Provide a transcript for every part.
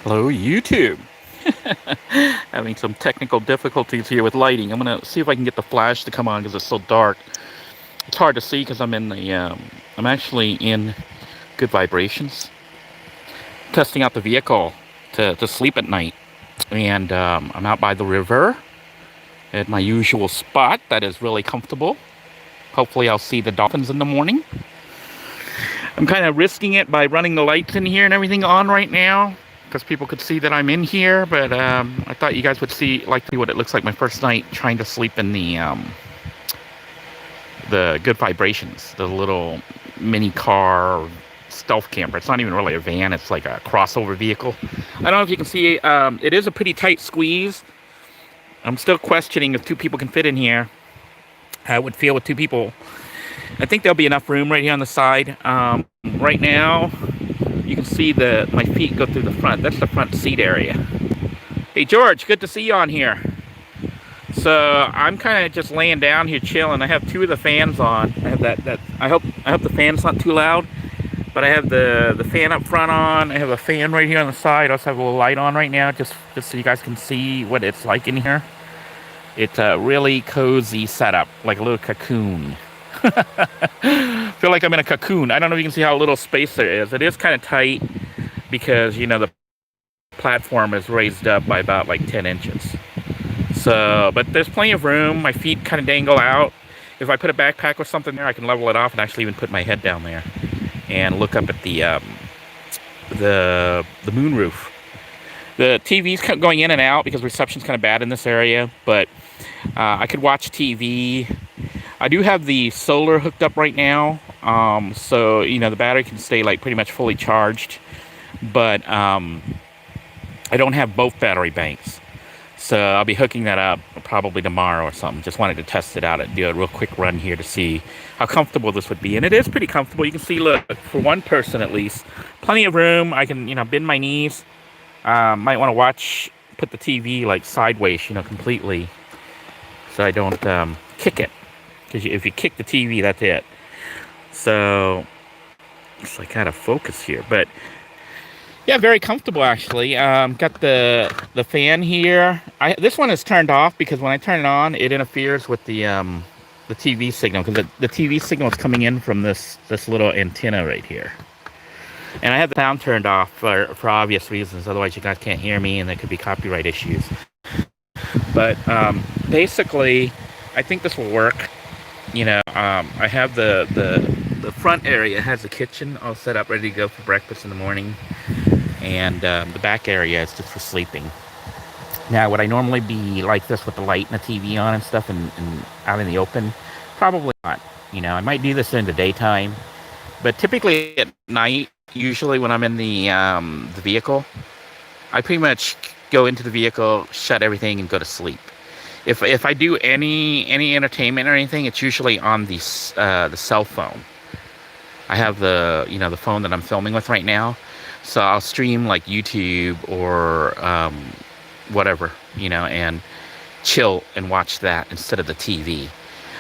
Hello, YouTube. Having some technical difficulties here with lighting. I'm gonna see if I can get the flash to come on because it's so dark. It's hard to see because I'm in the. I'm actually in good vibrations. Testing out the vehicle to sleep at night, and I'm out by the river at my usual spot that is really comfortable. Hopefully, I'll see the dolphins in the morning. I'm kind of risking it by running the lights in here and everything on right now, because people could see that I'm in here, but I thought you guys would see what it looks like my first night trying to sleep in the good vibrations, the little mini car stealth camper. It's not even really a van, it's like a crossover vehicle. I don't know if you can see, it is a pretty tight squeeze. I'm still questioning if two people can fit in here. How it would feel with two people. I think there'll be enough room right here on the side. Right now, you can see my feet go through the front. That's the front seat area. Hey George, good to see you on here. So I'm kind of just laying down here chilling. I have two of the fans on. I have that. I hope the fan's not too loud. But I have the fan up front on. I have a fan right here on the side. I also have a little light on right now, just so you guys can see what it's like in here. It's a really cozy setup, like a little cocoon. Feel like I'm in a cocoon. I don't know if you can see how little space there is. It is kind of tight because, you know, the platform is raised up by about like 10 inches. So, but there's plenty of room. My feet kind of dangle out. If I put a backpack or something there, I can level it off and actually even put my head down there and look up at the moon roof. The TV's going in and out because reception's kind of bad in this area, but I could watch TV. I do have the solar hooked up right now, so you know the battery can stay like pretty much fully charged, but I don't have both battery banks, so I'll be hooking that up probably tomorrow or something. Just wanted to test it out and do a real quick run here to see how comfortable this would be, and it is pretty comfortable. You can see, look, for one person at least, plenty of room. I can, you know, bend my knees. Might want to put the TV like sideways, you know, completely, so I don't kick it. Because if you kick the TV, that's it. So it's like out of focus here, but yeah, very comfortable actually. Got the fan here. This one is turned off because when I turn it on, it interferes with the TV signal, because the TV signal is coming in from this little antenna right here. And I have the sound turned off for obvious reasons. Otherwise, you guys can't hear me, and there could be copyright issues. But basically, I think this will work. You know, I have the front area has a kitchen all set up, ready to go for breakfast in the morning, and the back area is just for sleeping. Now, would I normally be like this with the light and the TV on and stuff, and out in the open? Probably not. You know, I might do this in the daytime, but typically at night, usually when I'm in the vehicle, I pretty much go into the vehicle, shut everything, and go to sleep. If I do any entertainment or anything, it's usually on the cell phone. I have the phone that I'm filming with right now, so I'll stream like YouTube or whatever, you know, and chill and watch that instead of the TV.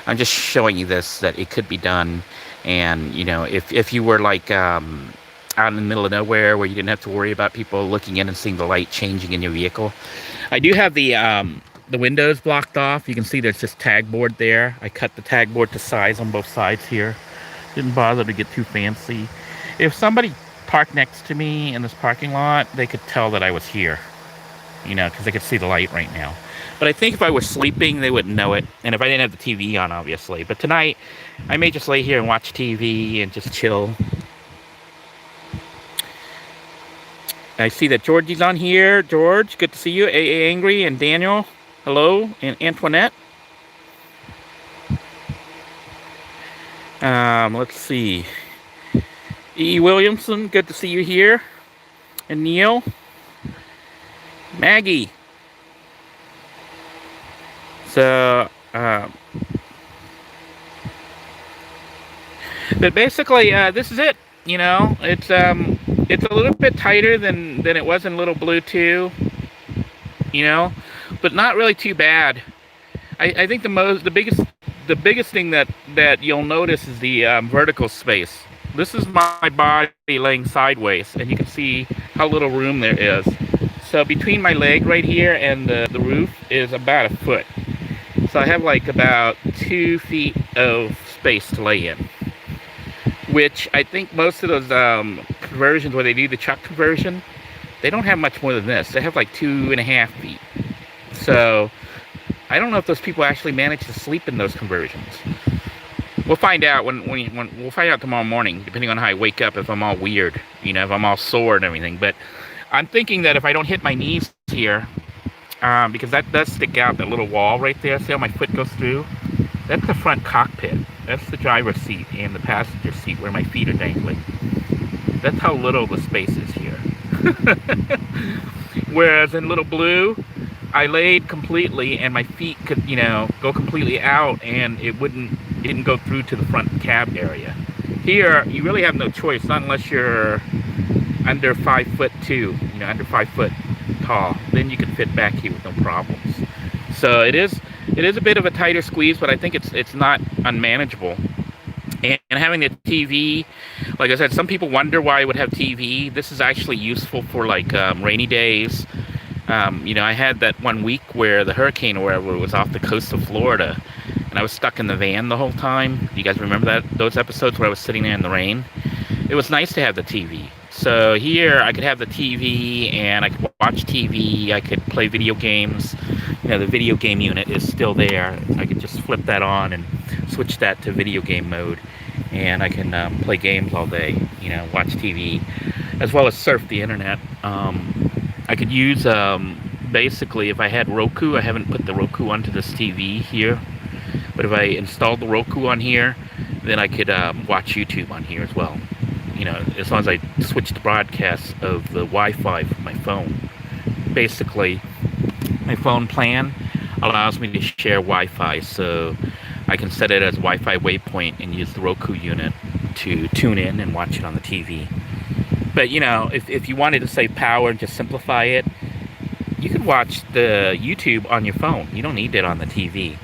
I'm just showing you this, that it could be done, and you know, if you were like out in the middle of nowhere where you didn't have to worry about people looking in and seeing the light changing in your vehicle. I do have the windows blocked off. You can see there's just tag board there. I cut the tag board to size on both sides here. Didn't bother to get too fancy. If somebody parked next to me in this parking lot, they could tell that I was here, you know, because they could see the light right now. But I think if I was sleeping, they wouldn't know it. And if I didn't have the TV on, obviously. But tonight, I may just lay here and watch TV and just chill. I see that Georgie's on here. George, good to see you. AA Angry and Daniel, hello, and Antoinette. Let's see. E. Williamson, good to see you here. And Neil. Maggie. So, but basically, this is it. You know, it's a little bit tighter than it was in Little Blue 2. You know, but not really too bad. I think the biggest thing that you'll notice is the vertical space. This is my body laying sideways, and you can see how little room there is. So between my leg right here and the roof is about a foot. So I have like about 2 feet of space to lay in. Which I think most of those conversions where they do the chuck conversion, they don't have much more than this. They have like 2.5 feet. So I don't know if those people actually manage to sleep in those conversions. We'll find out when we'll find out tomorrow morning, depending on how I wake up, if I'm all weird, you know, if I'm all sore and everything. But I'm thinking that if I don't hit my knees here, because that does stick out, that little wall right there. See how my foot goes through? That's the front cockpit. That's the driver's seat and the passenger seat where my feet are dangling. That's how little the space is here. Whereas in Little Blue, I laid completely and my feet could, you know, go completely out and it didn't go through to the front cab area. Here, you really have no choice, not unless you're under 5'2", you know, under 5 foot tall. Then you can fit back here with no problems. So it is a bit of a tighter squeeze, but I think it's not unmanageable. And having the TV, like I said, some people wonder why I would have TV. This is actually useful for like rainy days. You know, I had that one week where the hurricane or whatever was off the coast of Florida, and I was stuck in the van the whole time. You guys remember those episodes where I was sitting there in the rain? It was nice to have the TV. So here I could have the TV and I could watch TV. I could play video games. You know, the video game unit is still there. I could just flip that on and switch that to video game mode, and I can play games all day. You know, watch TV, as well as surf the internet. I could use basically if I had Roku. I haven't put the Roku onto this TV here, but if I installed the Roku on here, then I could watch YouTube on here as well. You know, as long as I switch the broadcast of the Wi-Fi from my phone. Basically, my phone plan allows me to share Wi-Fi, so I can set it as Wi-Fi waypoint and use the Roku unit to tune in and watch it on the TV. But you know, if you wanted to save power and just simplify it, you could watch the YouTube on your phone. You don't need it on the TV.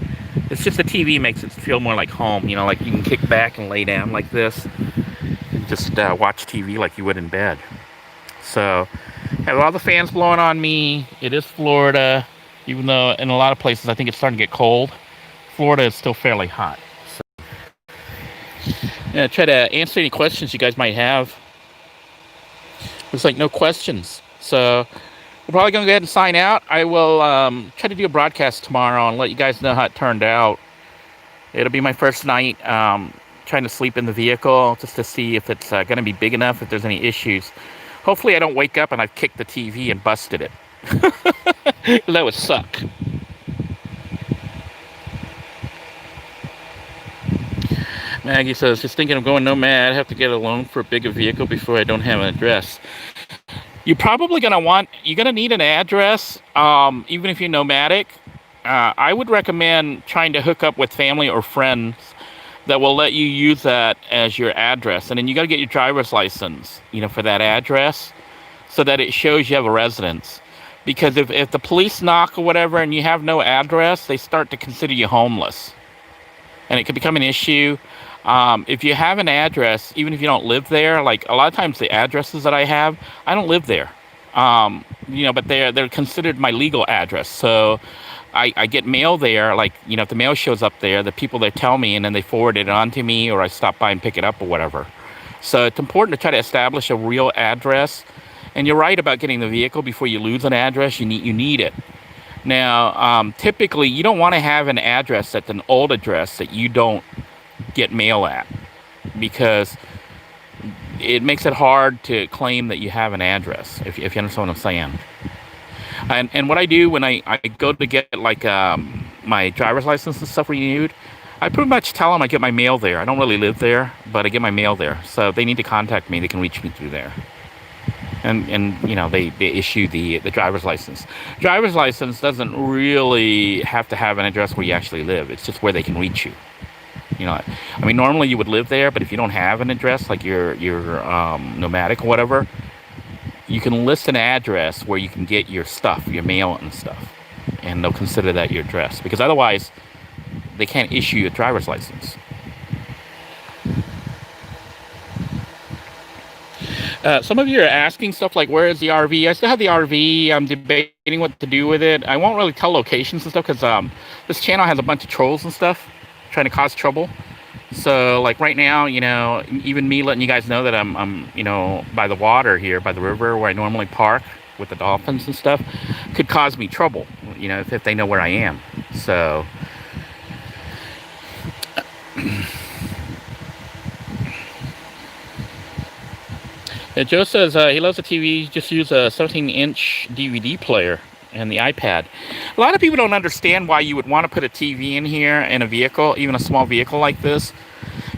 It's just the TV makes it feel more like home. You know, like you can kick back and lay down like this and just watch TV like you would in bed. So, have all the fans blowing on me. It is Florida, even though in a lot of places I think it's starting to get cold. Florida is still fairly hot. So, yeah, try to answer any questions you guys might have. Looks like no questions. So, we're probably going to go ahead and sign out. I will try to do a broadcast tomorrow and let you guys know how it turned out. It'll be my first night trying to sleep in the vehicle just to see if it's going to be big enough, if there's any issues. Hopefully I don't wake up and I've kicked the TV and busted it. That would suck. Maggie says, just thinking of going nomad. I have to get a loan for a bigger vehicle before I don't have an address. You're probably going to need an address, even if you're nomadic. I would recommend trying to hook up with family or friends that will let you use that as your address. And then you got to get your driver's license, you know, for that address so that it shows you have a residence. Because if the police knock or whatever and you have no address, they start to consider you homeless. And it could become an issue. If you have an address, even if you don't live there, like a lot of times the addresses that I have, I don't live there. You know, but they're considered my legal address. So I get mail there, like, you know, if the mail shows up there, the people they tell me and then they forward it on to me, or I stop by and pick it up or whatever. So it's important to try to establish a real address. And you're right about getting the vehicle before you lose an address. You need it. Now, typically you don't want to have an address that's an old address that you don't get mail at, because it makes it hard to claim that you have an address, if you understand what I'm saying. And what I do when I go to get like my driver's license and stuff renewed, I pretty much tell them I get my mail there. I don't really live there, but I get my mail there. So if they need to contact me, they can reach me through there. And you know, they issue the driver's license. Driver's license doesn't really have to have an address where you actually live. It's just where they can reach you. You know, I mean, normally you would live there, but if you don't have an address, like you're nomadic or whatever, you can list an address where you can get your stuff, your mail and stuff, and they'll consider that your address, because otherwise they can't issue you a driver's license. Some of you are asking stuff like, where is the RV? I still have the RV. I'm debating what to do with it. I won't really tell locations and stuff because this channel has a bunch of trolls and stuff trying to cause trouble. So like right now, you know, even me letting you guys know that I'm you know, by the water here, by the river where I normally park with the dolphins and stuff, could cause me trouble, you know, if they know where I am. So Joe says he loves the TV, just use a 17-inch DVD player and the iPad. A lot of people don't understand why you would want to put a TV in here in a vehicle, even a small vehicle like this.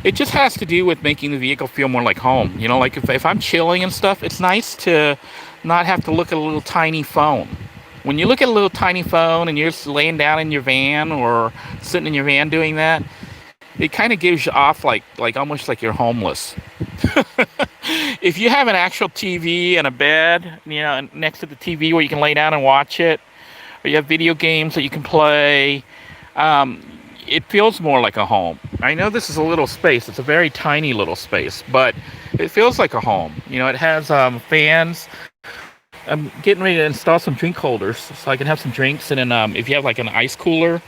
It just has to do with making the vehicle feel more like home. You know, like if I'm chilling and stuff, it's nice to not have to look at a little tiny phone. When you look at a little tiny phone and you're just laying down in your van or sitting in your van doing that, it kind of gives you off like almost like you're homeless. If you have an actual TV and a bed, you know, next to the TV where you can lay down and watch it, or you have video games that you can play, it feels more like a home. I know this is a little space. It's a very tiny little space, but it feels like a home. You know, it has fans. I'm getting ready to install some drink holders so I can have some drinks. And then if you have like an ice cooler,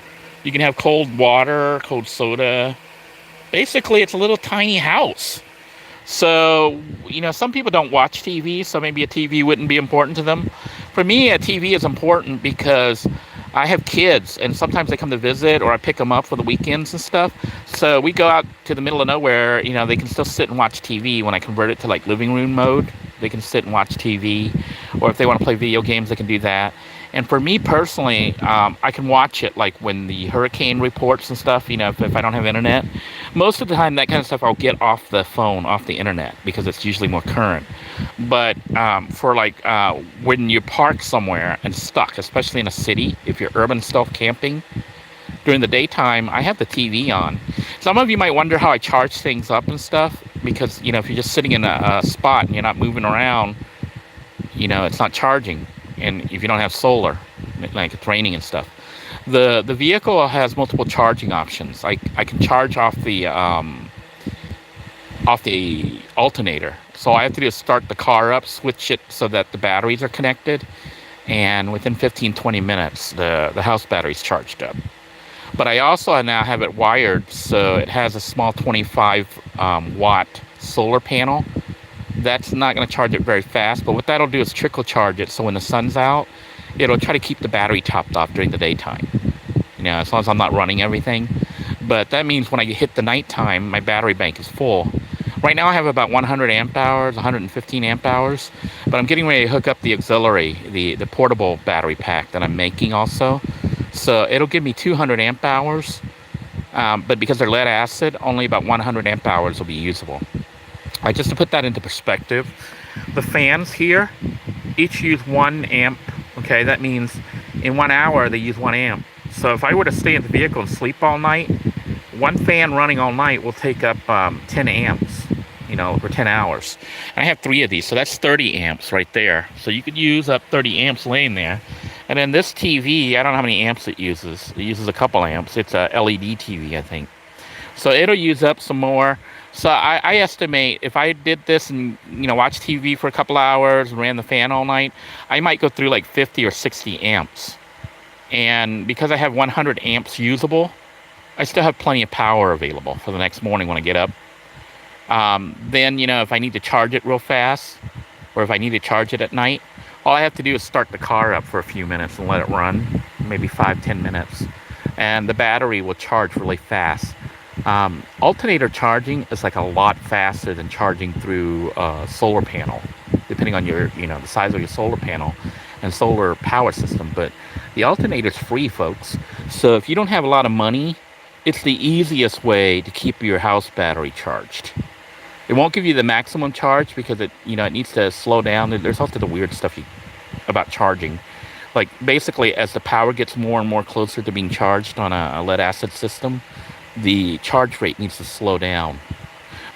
you can have cold water, cold soda. Basically, it's a little tiny house. So, you know, some people don't watch TV, so maybe a TV wouldn't be important to them. For me, a TV is important because I have kids, and sometimes they come to visit, or I pick them up for the weekends and stuff. So we go out to the middle of nowhere, you know, they can still sit and watch TV. When I convert it to like living room mode, they can sit and watch TV. Or if they want to play video games, they can do that. And for me personally, I can watch it like when the hurricane reports and stuff, you know, if I don't have internet. Most of the time, that kind of stuff I'll get off the phone, off the internet, because it's usually more current. But for like when you park somewhere and stuck, especially in a city, if you're urban stealth camping, during the daytime, I have the TV on. Some of you might wonder how I charge things up and stuff, because, you know, if you're just sitting in a spot and you're not moving around, you know, it's not charging. And if you don't have solar, like it's raining and stuff. The vehicle has multiple charging options. I can charge off the alternator. So all I have to do is start the car up, switch it so that the batteries are connected, and within 15-20 minutes the house battery's charged up. But I also now have it wired, so it has a small 25 watt solar panel. That's not going to charge it very fast, but what that'll do is trickle charge it, so when the sun's out, it'll try to keep the battery topped off during the daytime, you know, as long as I'm not running everything. But that means when I hit the nighttime, my battery bank is full. Right now I have about 100 amp hours, 115 amp hours, but I'm getting ready to hook up the auxiliary, the portable battery pack that I'm making also. So it'll give me 200 amp hours, but because they're lead acid, only about 100 amp hours will be usable. Just to put that into perspective, the fans here each use 1 amp. Okay, that means in 1 hour they use 1 amp. So if I were to stay in the vehicle and sleep all night, one fan running all night will take up 10 amps, you know, for 10 hours. And I have 3 of these, so that's 30 amps right there. So you could use up 30 amps laying there. And then this TV, I don't know how many amps it uses. It uses a couple amps. It's a LED TV, I think. So it'll use up some more. So I estimate if I did this and, you know, watched TV for a couple hours and ran the fan all night, I might go through like 50 or 60 amps. And because I have 100 amps usable, I still have plenty of power available for the next morning when I get up. Then, you know, if I need to charge it real fast, or if I need to charge it at night, all I have to do is start the car up for a few minutes and let it run, maybe 5-10 minutes. And the battery will charge really fast. Alternator charging is like a lot faster than charging through a solar panel, depending on your, you know, the size of your solar panel and solar power system. But the alternator's free, folks. So if you don't have a lot of money, it's the easiest way to keep your house battery charged. It won't give you the maximum charge because it, you know, it needs to slow down. There's also the weird stuff about charging. Like basically, as the power gets more and more closer to being charged on a lead acid system, the charge rate needs to slow down.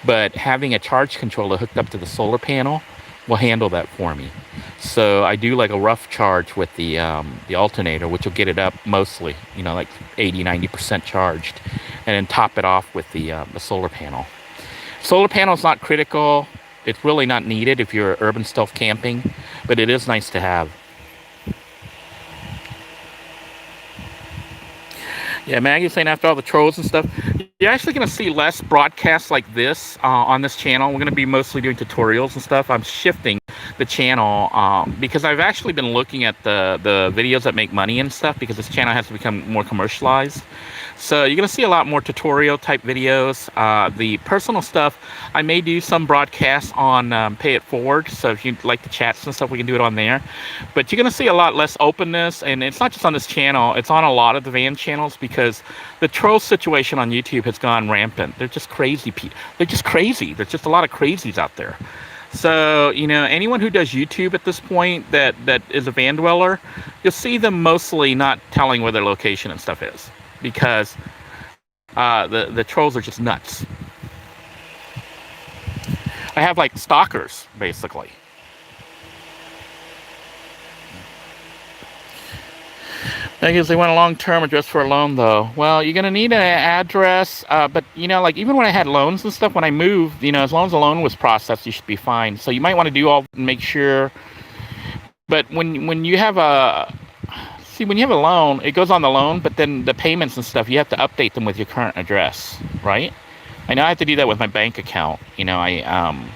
But having a charge controller hooked up to the solar panel will handle that for me. So I do like a rough charge with the alternator, which will get it up mostly, you know, like 80-90% charged, and then top it off with the solar panel. Solar panel is not critical. It's really not needed if you're urban stealth camping, but it is nice to have. Yeah, Maggie's saying after all the trolls and stuff, you're actually going to see less broadcasts like this on this channel. We're going to be mostly doing tutorials and stuff. I'm shifting the channel because I've actually been looking at the videos that make money and stuff, because this channel has to become more commercialized. So you're going to see a lot more tutorial type videos. The personal stuff, I may do some broadcasts on Pay It Forward. So if you like the chats and stuff, we can do it on there. But you're going to see a lot less openness. And it's not just on this channel. It's on a lot of the van channels, because the troll situation on YouTube has gone rampant. They're just crazy people. They're just crazy. There's just a lot of crazies out there. So, you know, anyone who does YouTube at this point that is a van dweller, you'll see them mostly not telling where their location and stuff is, because the trolls are just nuts. I have like stalkers, basically. I guess they want a long-term address for a loan, though. Well, you're going to need an address, but, you know, like, even when I had loans and stuff, when I moved, you know, as long as the loan was processed, you should be fine. So you might want to do all and make sure. But when you have a... See, when you have a loan, it goes on the loan, but then the payments and stuff, you have to update them with your current address, right? I know I have to do that with my bank account. You know, I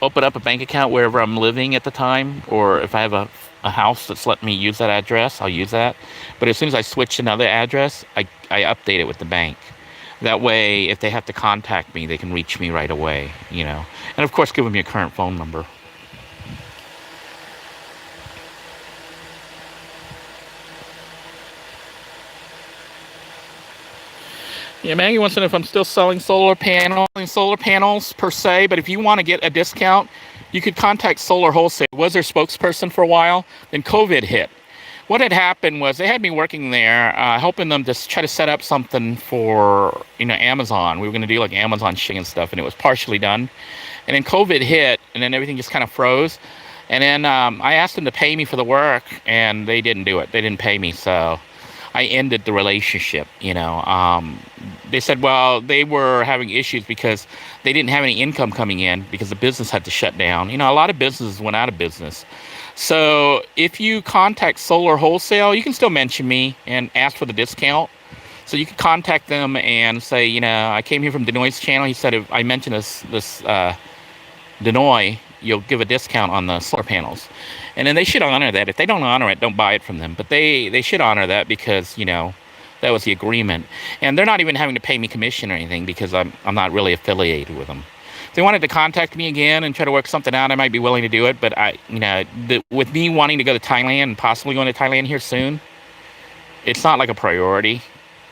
open up a bank account wherever I'm living at the time, or if I have a house that's letting me use that address, I'll use that. But as soon as I switch another address, I update it with the bank. That way, if they have to contact me, they can reach me right away, you know. And of course, give them your current phone number. Yeah, Maggie wants to know if I'm still selling solar panels per se, but if you want to get a discount, you could contact Solar Wholesale. Was their spokesperson for a while, then COVID hit. What had happened was they had me working there, helping them to try to set up something for, you know, Amazon. We were going to do like Amazon shipping and stuff, and it was partially done. And then COVID hit, and then everything just kind of froze. And then I asked them to pay me for the work, and they didn't do it. They didn't pay me, so I ended the relationship, you know. They said, well, they were having issues because they didn't have any income coming in because the business had to shut down. You know, a lot of businesses went out of business. So if you contact Solar Wholesale, you can still mention me and ask for the discount. So you can contact them and say, you know, I came here from Denoy's channel. He said if I mention this Denoy, you'll give a discount on the solar panels. And then they should honor that. If they don't honor it, don't buy it from them. But they should honor that, because, you know, that was the agreement. And they're not even having to pay me commission or anything, because I'm not really affiliated with them. If they wanted to contact me again and try to work something out, I might be willing to do it. But you know, with me wanting to go to Thailand and possibly going to Thailand here soon, it's not like a priority.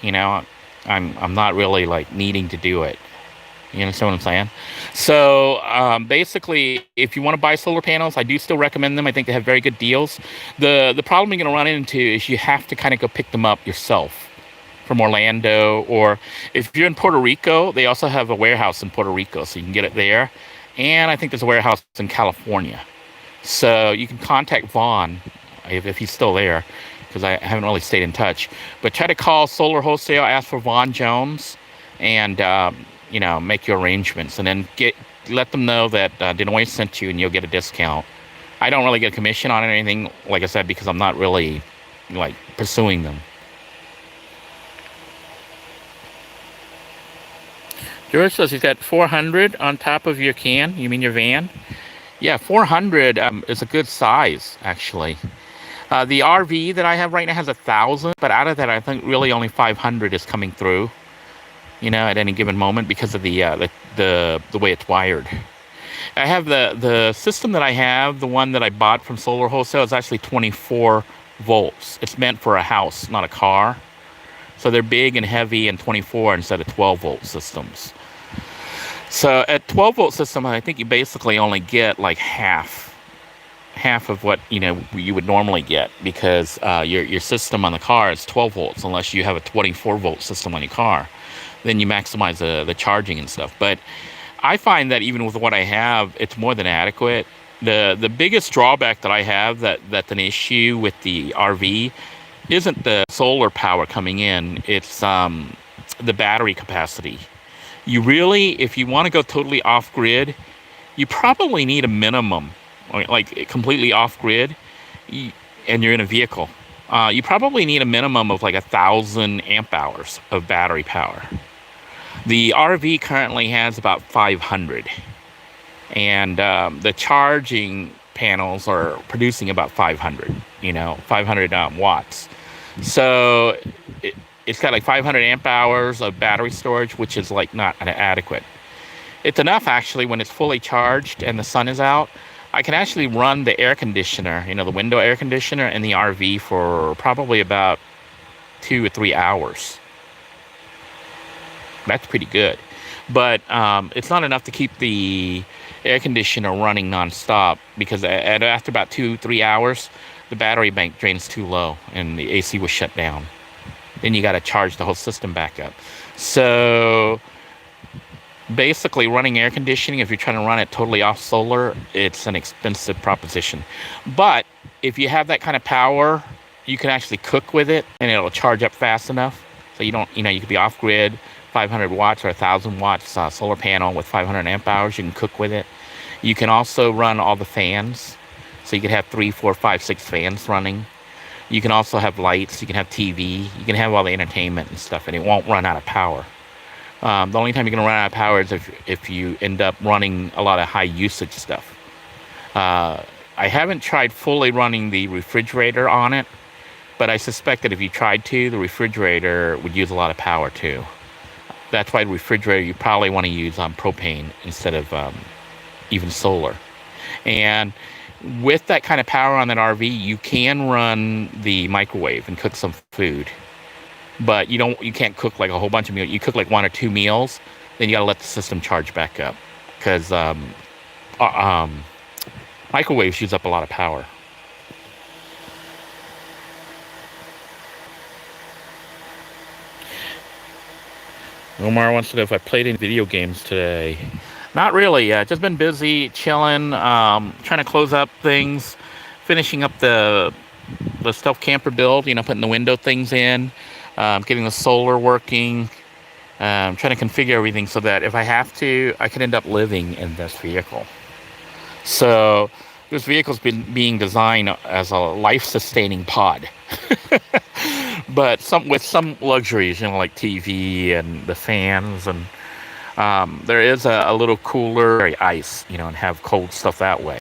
You know, I'm not really like needing to do it. You understand what I'm saying? So basically, if you want to buy solar panels, I do still recommend them. I think they have very good deals. The problem you're going to run into is you have to kind of go pick them up yourself from Orlando, or if you're in Puerto Rico, they also have a warehouse in Puerto Rico, so you can get it there. And I think there's a warehouse in California. So you can contact Vaughn if he's still there, because I haven't really stayed in touch. But try to call Solar Wholesale, ask for Vaughn Jones, and you know, make your arrangements, and then let them know that Denoy sent you, and you'll get a discount. I don't really get a commission on it or anything, like I said, because I'm not really like pursuing them. George says he's got 400 on top of your can. You mean your van? Yeah, 400 is a good size, actually. The RV that I have right now has 1,000, but out of that, I think really only 500 is coming through, you know, at any given moment, because of the way it's wired. I have the system that I have, the one that I bought from Solar Wholesale, is actually 24 volts. It's meant for a house, not a car. So they're big and heavy and 24 instead of 12 volt systems. So at 12 volt system, I think you basically only get like half of what, you know, you would normally get, because your system on the car is 12 volts, unless you have a 24 volt system on your car. Then you maximize the charging and stuff. But I find that even with what I have, it's more than adequate. The biggest drawback that I have that's an issue with the RV isn't the solar power coming in, it's the battery capacity. You really, if you want to go totally off grid, you probably need a minimum, like completely off grid, and you're in a vehicle. You probably need a minimum of like 1,000 amp hours of battery power. The RV currently has about 500, and the charging panels are producing about 500. 500 watts. So it's got like 500 amp hours of battery storage, which is like not adequate. It's enough actually when it's fully charged and the sun is out. I can actually run the air conditioner, the window air conditioner in the RV for probably about 2 or 3 hours. That's pretty good. But it's not enough to keep the air conditioner running nonstop, because after about 2-3 hours, the battery bank drains too low and the AC will shut down. Then you got to charge the whole system back up. So basically, running air conditioning, if you're trying to run it totally off solar, it's an expensive proposition. But if you have that kind of power, you can actually cook with it and it'll charge up fast enough. So you don't, you could be off grid, 500 watts or 1,000 watts solar panel with 500 amp hours. You can cook with it. You can also run all the fans. So you could have 3, 4, 5, 6 fans running. You can also have lights. You can have TV. You can have all the entertainment and stuff, and it won't run out of power. The only time you're going to run out of power is if you end up running a lot of high usage stuff. I haven't tried fully running the refrigerator on it, but I suspect that if you tried to, the refrigerator would use a lot of power too. That's why the refrigerator you probably want to use on propane instead of even solar. And with that kind of power on that RV, you can run the microwave and cook some food. But you can't cook like a whole bunch of meals. You cook like 1 or 2 meals, then you got to let the system charge back up, because microwaves use up a lot of power. Omar wants to know if I played any video games today. Not really. Just been busy chilling, trying to close up things, finishing up the stealth camper build. Putting the window things in. Getting the solar working, trying to configure everything so that if I have to, I can end up living in this vehicle. So this vehicle's been being designed as a life-sustaining pod, but with some luxuries, like TV and the fans, and there is a little cooler, very ice, and have cold stuff that way.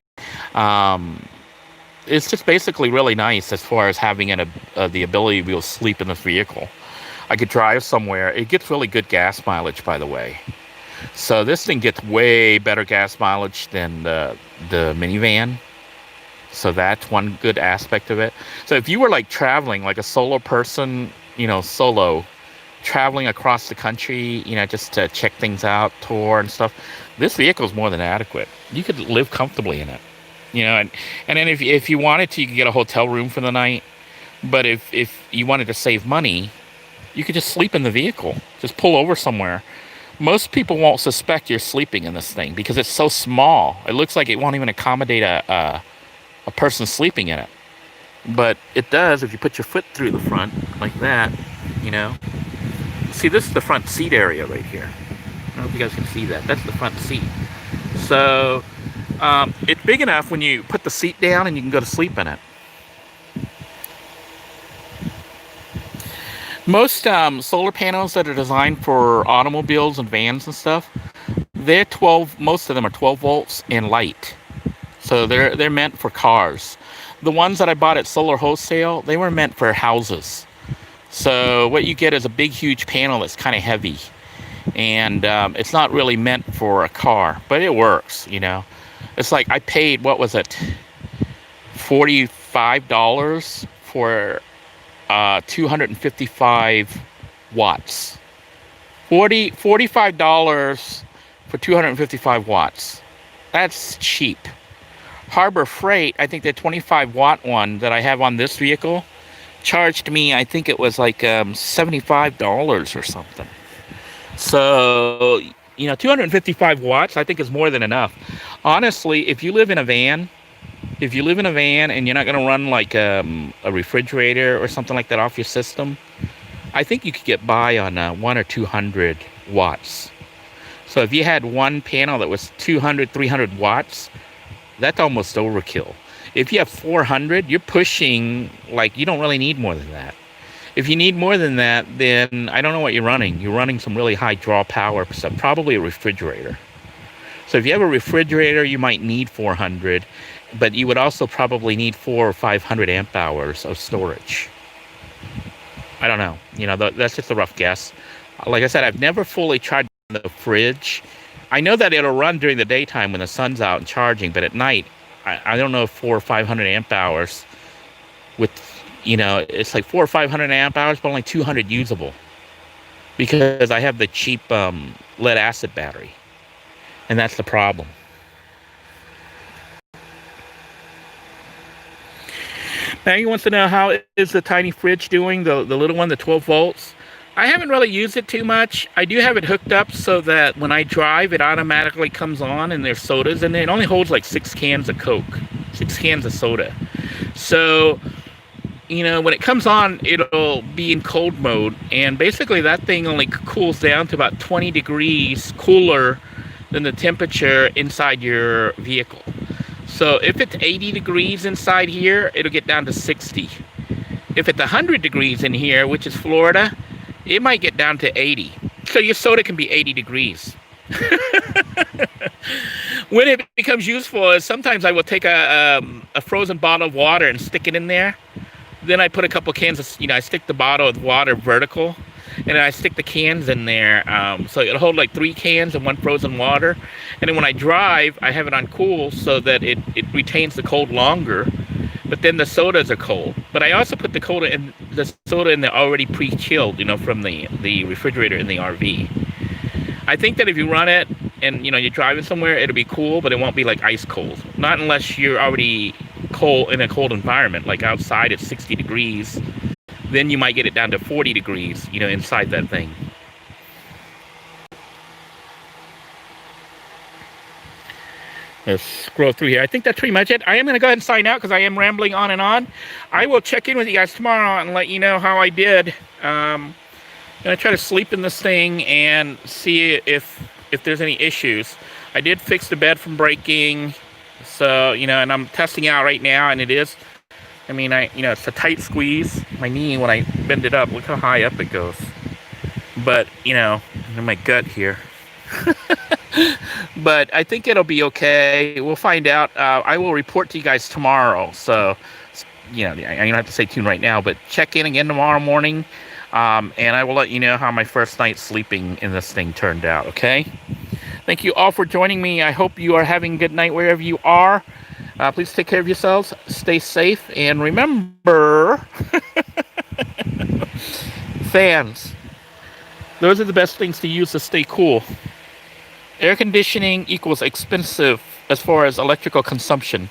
It's just basically really nice as far as having the ability to be able to sleep in this vehicle. I could drive somewhere. It gets really good gas mileage, by the way. So this thing gets way better gas mileage than the minivan. So that's one good aspect of it. So if you were like traveling, like a solo person, solo, traveling across the country, just to check things out, tour and stuff, this vehicle is more than adequate. You could live comfortably in it. And then if you wanted to, you could get a hotel room for the night. But if you wanted to save money, you could just sleep in the vehicle. Just pull over somewhere. Most people won't suspect you're sleeping in this thing because it's so small. It looks like it won't even accommodate a person sleeping in it. But it does if you put your foot through the front like that, See, this is the front seat area right here. I don't know if you guys can see that. That's the front seat. So it's big enough when you put the seat down and you can go to sleep in it. Most solar panels that are designed for automobiles and vans and stuff, most of them are 12 volts and light. So they're meant for cars. The ones that I bought at Solar Wholesale, they were meant for houses. So what you get is a big, huge panel that's kind of heavy. And it's not really meant for a car, but it works, It's like I paid, what was it, $45 for 255 watts. $45 for 255 watts. That's cheap. Harbor Freight, I think the 25 watt one that I have on this vehicle, charged me, I think it was like $75 or something. So, 255 watts, I think is more than enough. Honestly, if you live in a van and you're not going to run like a refrigerator or something like that off your system, I think you could get by on 100 or 200 watts. So if you had one panel that was 200, 300 watts, that's almost overkill. If you have 400, you're pushing, like, you don't really need more than that. If you need more than that, then I don't know what you're running. You're running some really high draw power stuff, probably a refrigerator. So if you have a refrigerator, you might need 400, but you would also probably need 400 or 500 amp hours of storage. I don't know. You know, that's just a rough guess. Like I said, I've never fully charged the fridge. I know that it'll run during the daytime when the sun's out and charging, but at night, I don't know if 400 or 500 amp hours with, you know, it's like 400 or 500 amp hours, but only 200 usable because I have the cheap lead acid battery, and that's the problem. Maggie wants to know, how is the tiny fridge doing, the little one, the 12 volts? I haven't really used it too much. I do have it hooked up so that when I drive, it automatically comes on, and there's sodas in there. It only holds like 6 cans of Coke, 6 cans of soda. So, you know, when it comes on, it'll be in cold mode, and basically that thing only cools down to about 20 degrees cooler than the temperature inside your vehicle. So if it's 80 degrees inside here, it'll get down to 60. If it's 100 degrees in here, which is Florida, it might get down to 80. So your soda can be 80 degrees. When it becomes useful is sometimes I will take a frozen bottle of water and stick it in there. Then I put a couple cans of, you know, I stick the bottle of water vertical, and then I stick the cans in there. So it'll hold like 3 cans and 1 frozen water. And then when I drive, I have it on cool so that it retains the cold longer. But then the sodas are cold. But I also put the soda in there already pre-chilled, you know, from the refrigerator in the RV. I think that if you run it and, you know, you're driving somewhere, it'll be cool, but it won't be like ice cold. Not unless you're already cold in a cold environment, like outside it's 60 degrees. Then you might get it down to 40 degrees, you know, inside that thing. Let's scroll through here. I think that's pretty much it. I am going to go ahead and sign out because I am rambling on and on. I will check in with you guys tomorrow and let you know how I did. I'm going to try to sleep in this thing and see if there's any issues. I did fix the bed from breaking. So, you know, and I'm testing out right now, and it is, I mean, you know, it's a tight squeeze. My knee, when I bend it up, look how high up it goes. But, you know, in my gut here. But I think it'll be okay. We'll find out. I will report to you guys tomorrow. So, you know, I don't have to stay tuned right now, but check in again tomorrow morning. And I will let you know how my first night sleeping in this thing turned out, okay? Thank you all for joining me. I hope you are having a good night wherever you are. Please take care of yourselves. Stay safe. And remember, fans. Those are the best things to use to stay cool. Air conditioning equals expensive as far as electrical consumption.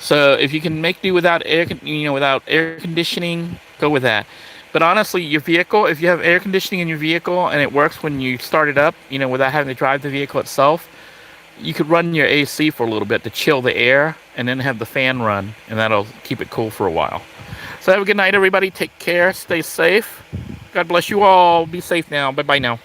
So if you can make do without air conditioning, go with that. But honestly, your vehicle, if you have air conditioning in your vehicle and it works when you start it up, you know, without having to drive the vehicle itself, you could run your AC for a little bit to chill the air and then have the fan run, and that'll keep it cool for a while. So have a good night, everybody. Take care. Stay safe. God bless you all. Be safe now. Bye-bye now.